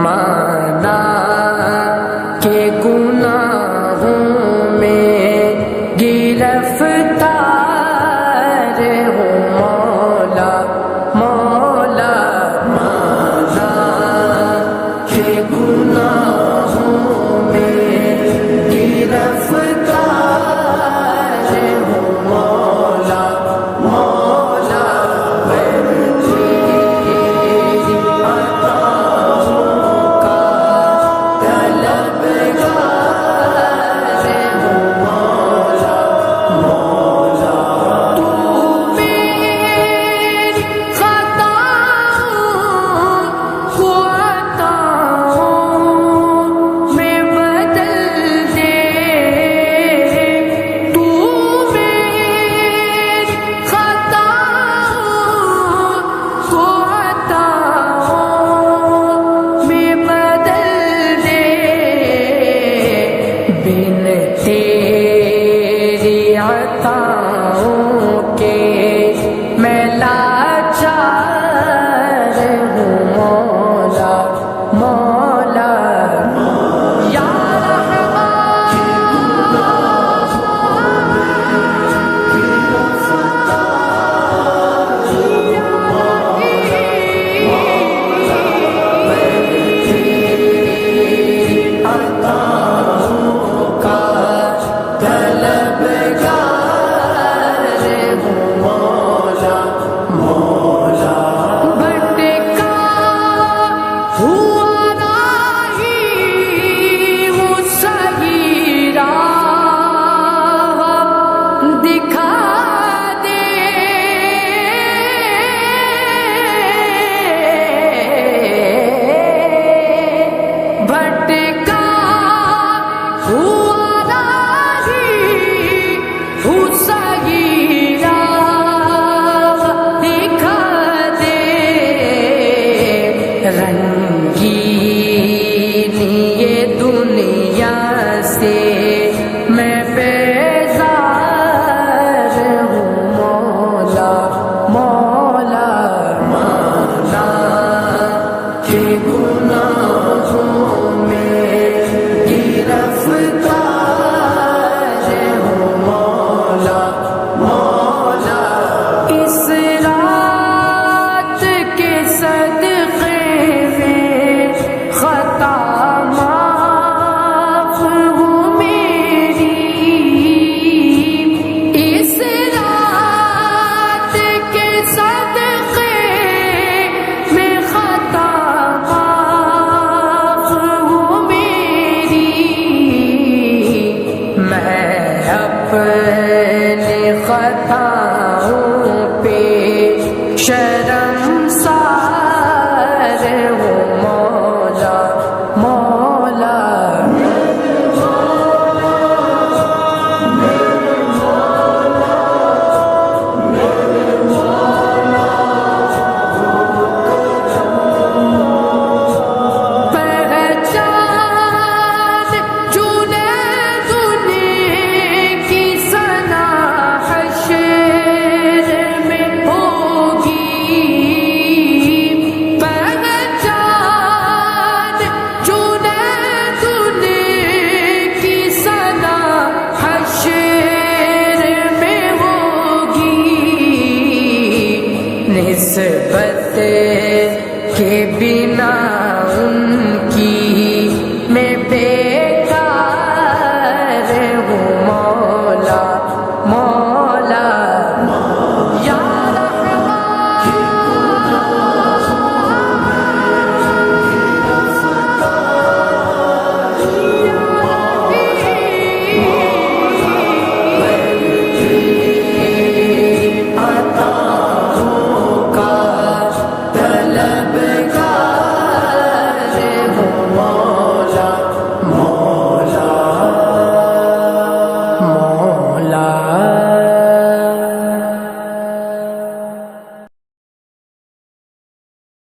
مانا کہ گناہوں میں گرفتار ہوں مولا مولا، مانا کہ گناہوں میں گرفتار ہوں مولا مولا، میں تیری عطاؤں کا طلبگار ہوں مولا مولا، تو میری خطاؤں کو عطاؤں میں بدل دے، تو میری خطاؤں کو عطاؤں میں بدل دے، بن تیری عطاؤں کے میں لاچار ہوں مولا مولا، یا رنگین یہ دنیا سے میں بیزار ہوں مولا مولا، مانا کہ گناہوں میں گرفتار ہوں مولا مولا، اس رات کے صدقے خطا معاف ہوں میری، اس رات کے صدقے میں خطا معاف ہوں میری، میں اپنی خطاؤں پہ